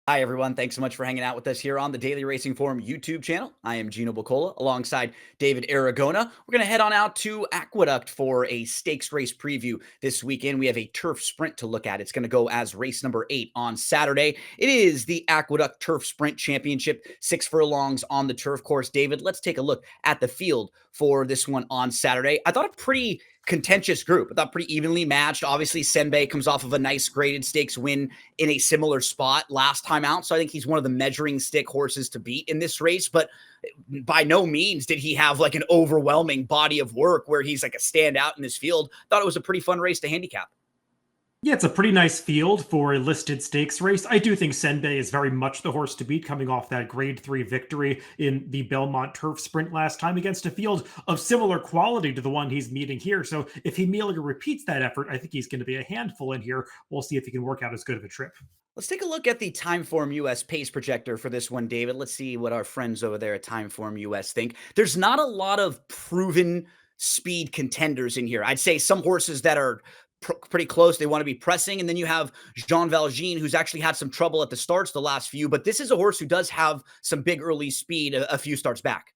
Hi, everyone. Thanks so much for hanging out with us here on the Daily Racing Forum YouTube channel. I am Gino Buccola alongside David Aragona. We're going to head on out to Aqueduct for a stakes race preview this weekend. We have a turf sprint to look at. It's going to go as race number 8 on Saturday. It is the Aqueduct Turf Sprint Championship, 6 furlongs on the turf course. David, let's take a look at the field for this one on Saturday. I thought a pretty contentious group. I thought pretty evenly matched. Obviously, Senbei comes off of a nice graded stakes win in a similar spot last time out. So I think he's one of the measuring stick horses to beat in this race. But by no means did he have like an overwhelming body of work where he's like a standout in this field. Thought it was a pretty fun race to handicap. Yeah, it's a pretty nice field for a listed stakes race. I do think Senbei is very much the horse to beat, coming off that Grade 3 victory in the Belmont Turf Sprint last time against a field of similar quality to the one he's meeting here. So if he merely repeats that effort, I think he's going to be a handful in here. We'll see if he can work out as good of a trip. Let's take a look at the Timeform US pace projector for this one, David. Let's see what our friends over there at Timeform US think. There's not a lot of proven speed contenders in here. I'd say some horses that are pretty close. They want to be pressing. And then you have Jean Valjean, who's actually had some trouble at the starts the last few. But this is a horse who does have some big early speed a few starts back.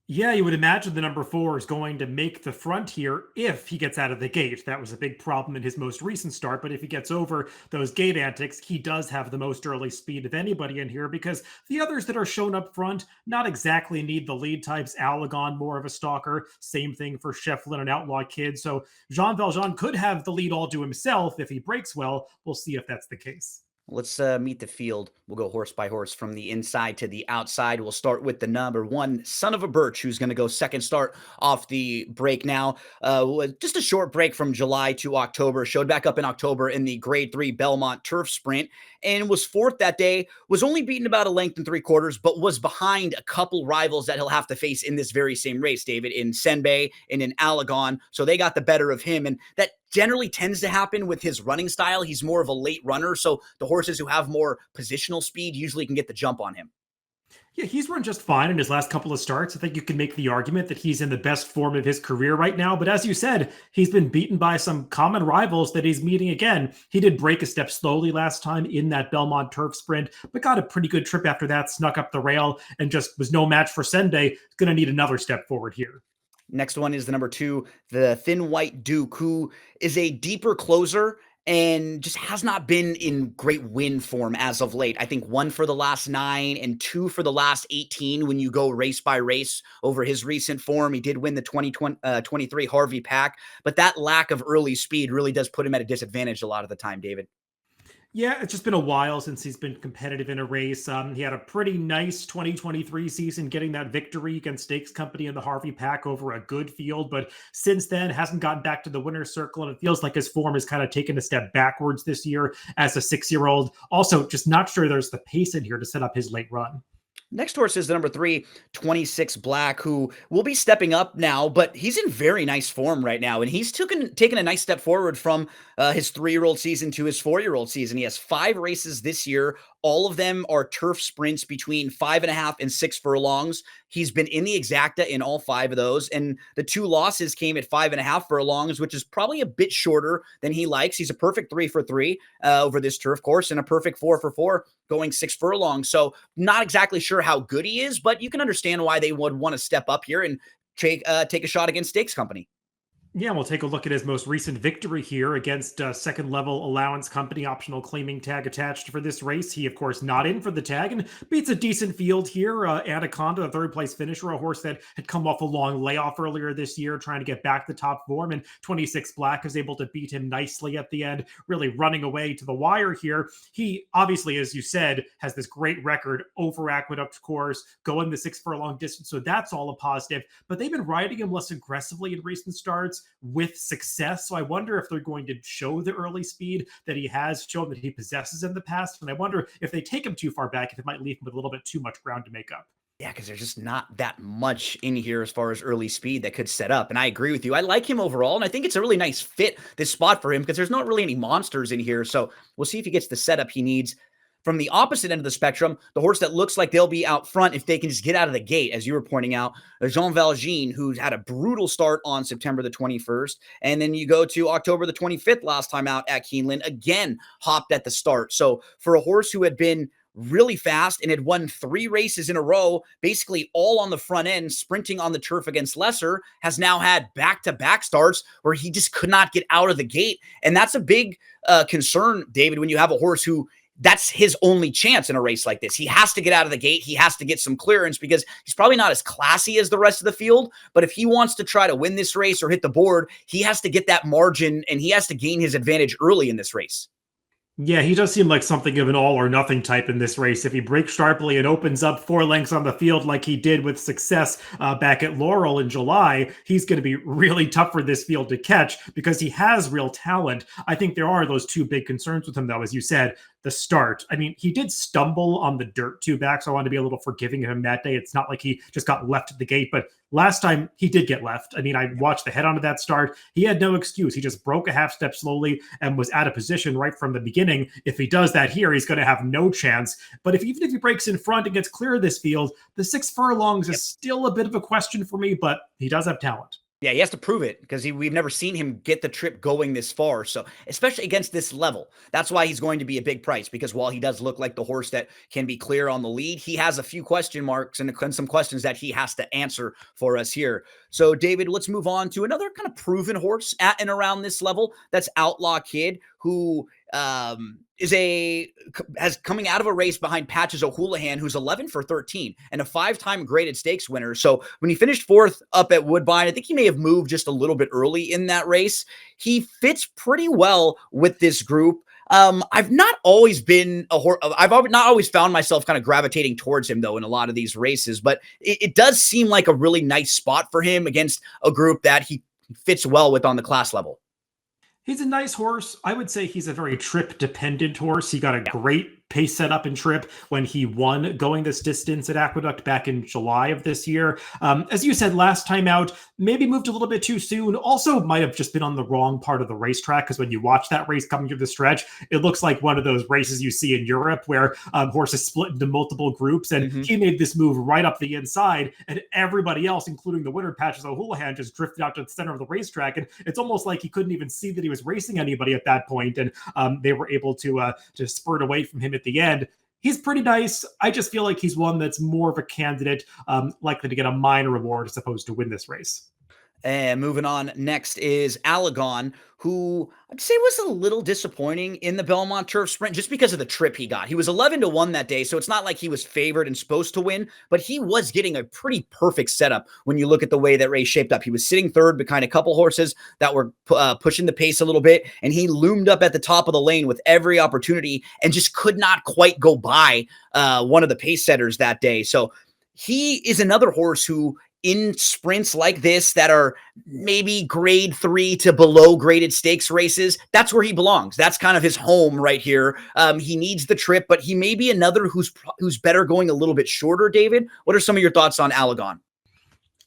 Yeah, you would imagine the number 4 is going to make the front here if he gets out of the gate. That was a big problem in his most recent start, but if he gets over those gate antics, he does have the most early speed of anybody in here because the others that are shown up front not exactly need the lead types. Alagon, more of a stalker. Same thing for Shefflin and Outlaw Kid. So Jean Valjean could have the lead all to himself if he breaks well. We'll see if that's the case. Let's meet the field. We'll go horse by horse from the inside to the outside. We'll start with the number 1, Son of a Birch, who's going to go second start off the break now. Just a short break from July to October. Showed back up in October in the Grade 3 Belmont Turf Sprint and was fourth that day. Was only beaten about a length and 3/4, but was behind a couple rivals that he'll have to face in this very same race, David, in Senbei and in Alagon. So they got the better of him. And that generally tends to happen with his running style. He's more of a late runner, so the horses who have more positional speed usually can get the jump on him. Yeah, he's run just fine in his last couple of starts. I think you can make the argument that he's in the best form of his career right now. But as you said, he's been beaten by some common rivals that he's meeting again. He did break a step slowly last time in that Belmont Turf Sprint, but got a pretty good trip after that, snuck up the rail, and just was no match for Senbei. Going to need another step forward here. Next one is the number 2, the Thin White Duke, who is a deeper closer and just has not been in great win form as of late. I think 1 for the last 9 and 2 for the last 18 when you go race by race over his recent form. He did win the 2023 Harvey Pack, but that lack of early speed really does put him at a disadvantage a lot of the time, David. Yeah, it's just been a while since he's been competitive in a race. He had a pretty nice 2023 season, getting that victory against Stakes Company in the Harvey Pack over a good field. But since then, hasn't gotten back to the winner's circle. And it feels like his form has kind of taken a step backwards this year as a 6-year-old. Also, just not sure there's the pace in here to set up his late run. Next horse is the number 3, 26 Black, who will be stepping up now, but he's in very nice form right now. And he's taken a nice step forward from his 3-year-old season to his 4-year-old season. He has 5 races this year. All of them are turf sprints between 5.5 and 6 furlongs. He's been in the exacta in all 5 of those. And the 2 losses came at 5.5 furlongs, which is probably a bit shorter than he likes. He's a perfect 3 for 3 over this turf course and a perfect 4 for 4 going 6 furlongs. So not exactly sure how good he is, but you can understand why they would want to step up here and take a shot against Stakes Company. Yeah, we'll take a look at his most recent victory here against second level allowance company, optional claiming tag attached for this race. He, of course, not in for the tag and beats a decent field here. Anaconda, the third place finisher, a horse that had come off a long layoff earlier this year, trying to get back to top form. And 26 Black is able to beat him nicely at the end, really running away to the wire here. He obviously, as you said, has this great record over Aqueduct course, going the 6 furlong distance. So that's all a positive. But they've been riding him less aggressively in recent starts with success. So I wonder if they're going to show the early speed that he has shown that he possesses in the past. And I wonder if they take him too far back, if it might leave him with a little bit too much ground to make up. Yeah, because there's just not that much in here as far as early speed that could set up. And I agree with you. I like him overall, and I think it's a really nice fit, this spot for him, because there's not really any monsters in here. So we'll see if he gets the setup he needs. From the opposite end of the spectrum, the horse that looks like they'll be out front if they can just get out of the gate, as you were pointing out, Jean Valjean, who had a brutal start on September the 21st. And then you go to October the 25th, last time out at Keeneland, again, hopped at the start. So for a horse who had been really fast and had won 3 races in a row, basically all on the front end, sprinting on the turf against Lesser, has now had back-to-back starts where he just could not get out of the gate. And that's a big concern, David, when you have a horse who that's his only chance in a race like this. He has to get out of the gate. He has to get some clearance because he's probably not as classy as the rest of the field. But if he wants to try to win this race or hit the board, he has to get that margin and he has to gain his advantage early in this race. Yeah, he does seem like something of an all or nothing type in this race. If he breaks sharply and opens up 4 lengths on the field like he did with success back at Laurel in July, he's going to be really tough for this field to catch because he has real talent. I think there are those 2 big concerns with him, though, as you said. The start. I mean, he did stumble on the dirt 2 back, so I want to be a little forgiving of him that day. It's not like he just got left at the gate, but last time he did get left. I mean, I watched the head onto that start. He had no excuse. He just broke a half step slowly and was out of position right from the beginning. If he does that here, he's going to have no chance. But even if he breaks in front and gets clear of this field, the 6 furlongs is still a bit of a question for me, but he does have talent. Yeah, he has to prove it because we've never seen him get the trip going this far. So, especially against this level, that's why he's going to be a big price because while he does look like the horse that can be clear on the lead, he has a few question marks and some questions that he has to answer for us here. So, David, let's move on to another kind of proven horse at and around this level. That's Outlaw Kid, who has coming out of a race behind Patches O'Houlihan, who's 11 for 13 and a 5-time graded stakes winner. So when he finished 4th up at Woodbine, I think he may have moved just a little bit early in that race. He fits pretty well with this group. I've not always been I've not always found myself kind of gravitating towards him though in a lot of these races, but it does seem like a really nice spot for him against a group that he fits well with on the class level. He's a nice horse. I would say he's a very trip-dependent horse. He got a great pace setup and trip when he won going this distance at Aqueduct back in July of this year. As you said last time out, maybe moved a little bit too soon. Also might have just been on the wrong part of the racetrack because when you watch that race coming through the stretch, it looks like one of those races you see in Europe where horses split into multiple groups. And he made this move right up the inside and everybody else, including the winner, Patches O'Houlihan, just drifted out to the center of the racetrack. And it's almost like he couldn't even see that he was racing anybody at that point. And they were able to spurt away from him at the end. He's pretty nice. I just feel like he's one that's more of a candidate, likely to get a minor reward as opposed to win this race. And moving on, next is Aragon, who I'd say was a little disappointing in the Belmont Turf Sprint just because of the trip he got. He was 11-1 that day, so it's not like he was favored and supposed to win, but he was getting a pretty perfect setup when you look at the way that race shaped up. He was sitting 3rd behind a couple horses that were pushing the pace a little bit, and he loomed up at the top of the lane with every opportunity and just could not quite go by one of the pace setters that day. So he is another horse who in sprints like this that are maybe grade 3 to below graded stakes races, that's where he belongs. That's kind of his home right here. He needs the trip, but he may be another who's better going a little bit shorter. David, what are some of your thoughts on Aragon?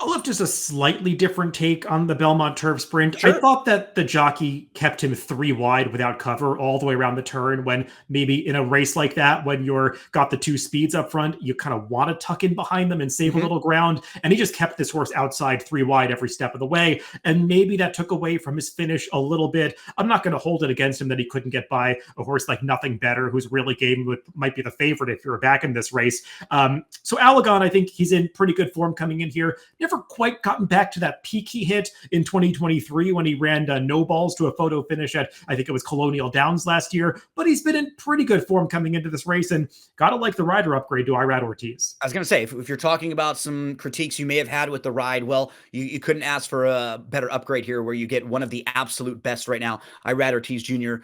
I'll have just a slightly different take on the Belmont Turf Sprint. Sure. I thought that the jockey kept him 3 wide without cover all the way around the turn when maybe in a race like that, when you're got the 2 speeds up front, you kind of want to tuck in behind them and save a little ground. And he just kept this horse outside 3 wide every step of the way. And maybe that took away from his finish a little bit. I'm not going to hold it against him that he couldn't get by a horse like Nothing Better, who's really might be the favorite if you're back in this race. So Aragon, I think he's in pretty good form coming in here. Never quite gotten back to that peak he hit in 2023 when he ran no balls to a photo finish at, I think it was Colonial Downs last year, but he's been in pretty good form coming into this race and gotta like the rider upgrade to Irad Ortiz. I was going to say, if you're talking about some critiques you may have had with the ride, well, you couldn't ask for a better upgrade here where you get one of the absolute best right now, Irad Ortiz Jr.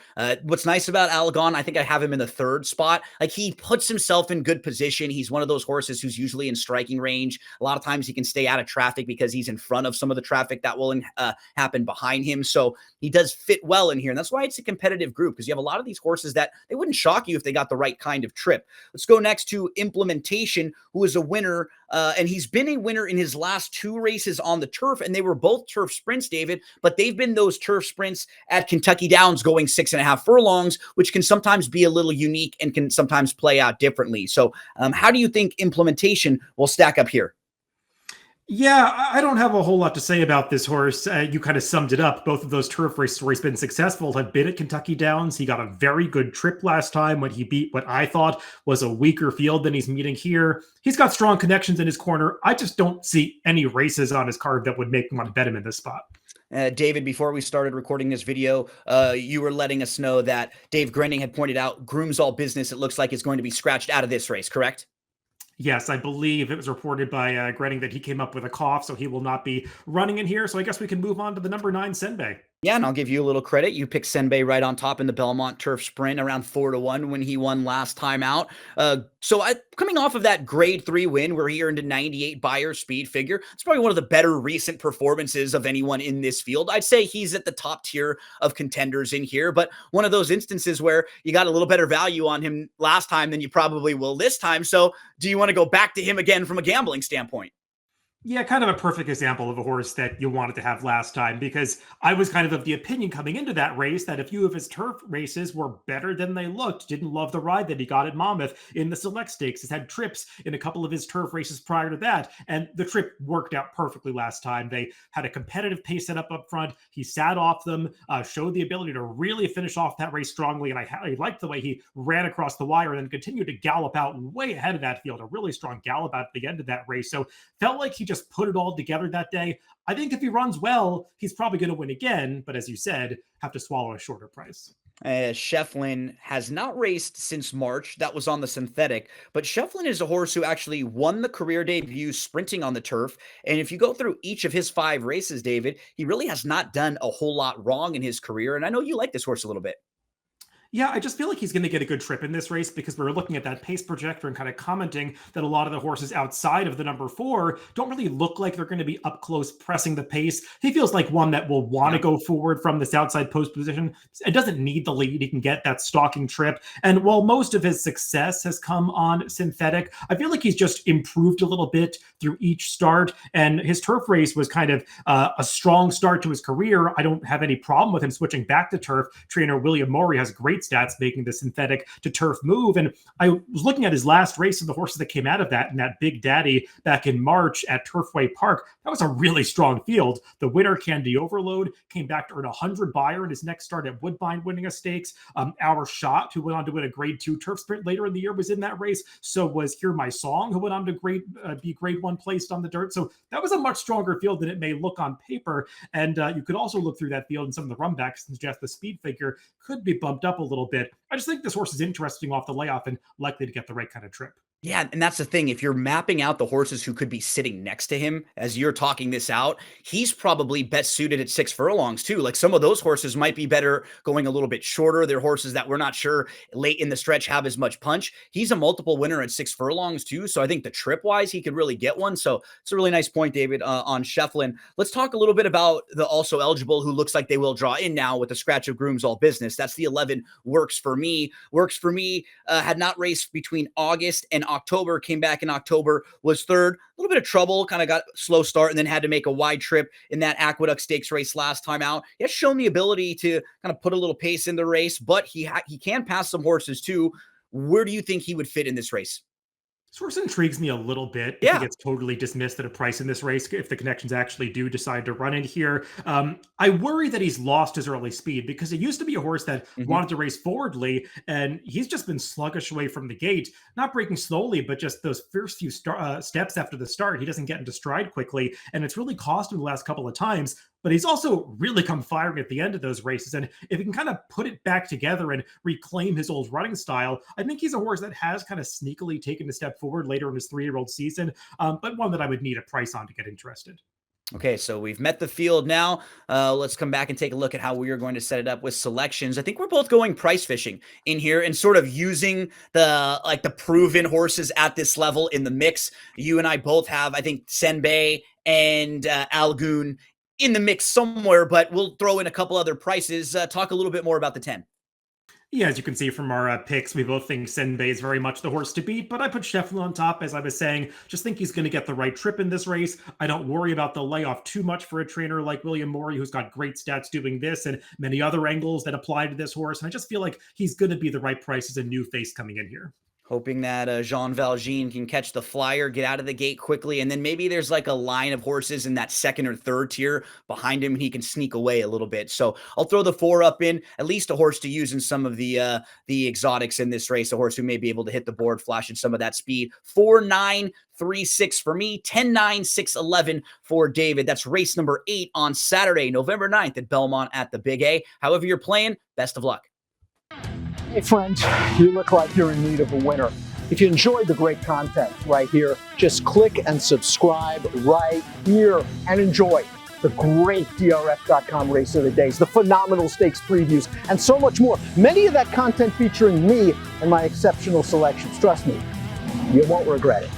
What's nice about Aragon, I think I have him in the 3rd spot. Like he puts himself in good position. He's one of those horses who's usually in striking range. A lot of times he can stay out of traffic because he's in front of some of the traffic that will happen behind him. So he does fit well in here. And that's why it's a competitive group, because you have a lot of these horses that they wouldn't shock you if they got the right kind of trip. Let's go next to Implementation, who is a winner. And he's been a winner in his last 2 races on the turf, and they were both turf sprints, David, but they've been those turf sprints at Kentucky Downs going 6.5 furlongs, which can sometimes be a little unique and can sometimes play out differently. So how do you think Implementation will stack up here? Yeah, I don't have a whole lot to say about this horse. You kind of summed it up. Both of those turf races where he's been successful have been at Kentucky Downs. He got a very good trip last time when he beat what I thought was a weaker field than he's meeting here. He's got strong connections in his corner. I just don't see any races on his card that would make me want to bet him in this spot. David, before we started recording this video, you were letting us know that Dave Grenning had pointed out Grooms All Business, it looks like, is going to be scratched out of this race, correct? Yes, I believe it was reported by Grenning that he came up with a cough, so he will not be running in here. So I guess we can move on to the number 9 Senbei. Yeah, and I'll give you a little credit. You picked Senbei right on top in the Belmont Turf Sprint around 4-1 when he won last time out. Coming off of that grade 3 win where he earned a 98 Beyer speed figure, it's probably one of the better recent performances of anyone in this field. I'd say he's at the top tier of contenders in here, but one of those instances where you got a little better value on him last time than you probably will this time. So do you want to go back to him again from a gambling standpoint? Yeah, kind of a perfect example of a horse that you wanted to have last time, because I was kind of the opinion coming into that race that a few of his turf races were better than they looked. Didn't love the ride that he got at Monmouth in the Select Stakes. He's had trips in a couple of his turf races prior to that, and the trip worked out perfectly last time. They had a competitive pace set up front. He sat off them, showed the ability to really finish off that race strongly, and I liked the way he ran across the wire and then continued to gallop out way ahead of that field. A really strong gallop at the end of that race. So felt like he just put it all together that day. I think if he runs well, he's probably going to win again. But as you said, have to swallow a shorter price. Shefflin has not raced since March. That was on the synthetic. But Shefflin is a horse who actually won the career debut sprinting on the turf. And if you go through each of his 5 races, David, he really has not done a whole lot wrong in his career. And I know you like this horse a little bit. Yeah, I just feel like he's going to get a good trip in this race, because we're looking at that pace projector and kind of commenting that a lot of the horses outside of the number 4 don't really look like they're going to be up close pressing the pace. He feels like one that will want to go forward from this outside post position. It doesn't need the lead. He can get that stalking trip. And while most of his success has come on synthetic, I feel like he's just improved a little bit through each start. And his turf race was kind of a strong start to his career. I don't have any problem with him switching back to turf. Trainer William Morey has great stats making the synthetic to turf move. And I was looking at his last race of the horses that came out of that, and that Big Daddy back in March at Turfway Park. That was a really strong field. The winner, Candy Overload, came back to earn 100 Beyer in his next start at Woodbine, winning a stakes. Our Shot, who went on to win a grade 2 turf sprint later in the year, was in that race. So was Hear My Song, who went on to be grade 1 placed on the dirt. So that was a much stronger field than it may look on paper. And you could also look through that field and some of the runbacks and suggest the speed figure could be bumped up a little bit. I just think this horse is interesting off the layoff and likely to get the right kind of trip. Yeah, and that's the thing. If you're mapping out the horses who could be sitting next to him as you're talking this out, he's probably best suited at 6 furlongs too. Like some of those horses might be better going a little bit shorter. They're horses that we're not sure late in the stretch have as much punch. He's a multiple winner at 6 furlongs too. So I think the trip wise, he could really get one. So it's a really nice point, David, on Shefflin. Let's talk a little bit about the also eligible who looks like they will draw in now with the scratch of Grooms All Business. That's the 11 Works For Me. Works For Me had not raced between August and October, came back in October, was third, a little bit of trouble, kind of got a slow start, and then had to make a wide trip in that Aqueduct Stakes race last time out. He has shown the ability to kind of put a little pace in the race, but he can pass some horses too. Where do you think he would fit in this race? This horse intrigues me a little bit if he gets totally dismissed at a price in this race, if the connections actually do decide to run in here. I worry that he's lost his early speed, because it used to be a horse that wanted to race forwardly, and he's just been sluggish away from the gate, not breaking slowly, but just those first few steps after the start, he doesn't get into stride quickly, and it's really cost him the last couple of times. But he's also really come firing at the end of those races. And if he can kind of put it back together and reclaim his old running style, I think he's a horse that has kind of sneakily taken a step forward later in his 3-year-old season, but one that I would need a price on to get interested. Okay, so we've met the field now. Let's come back and take a look at how we are going to set it up with selections. I think we're both going price fishing in here and sort of using the proven horses at this level in the mix. You and I both have, I think, Senbei and Algoon in the mix somewhere, but we'll throw in a couple other prices. Talk a little bit more about the 10. Yeah, as you can see from our picks, we both think Senbei is very much the horse to beat, but I put Scheffler on top, as I was saying. Just think he's going to get the right trip in this race. I don't worry about the layoff too much for a trainer like William Morey, who's got great stats doing this and many other angles that apply to this horse. And I just feel like he's going to be the right price as a new face coming in here. Hoping that Jean Valjean can catch the flyer, get out of the gate quickly, and then maybe there's like a line of horses in that second or third tier behind him, and he can sneak away a little bit. So I'll throw the 4 up in, at least a horse to use in some of the exotics in this race, a horse who may be able to hit the board, flashing some of that speed. 4, 9, 3, 6 for me, 10, 9, 6, 11 for David. That's race number 8 on Saturday, November 9th at Belmont at the Big A. However you're playing, best of luck. Hey friends, you look like you're in need of a winner. If you enjoyed the great content right here, just click and subscribe right here and enjoy the great DRF.com race of the days, the phenomenal stakes previews, and so much more. Many of that content featuring me and my exceptional selections. Trust me, you won't regret it.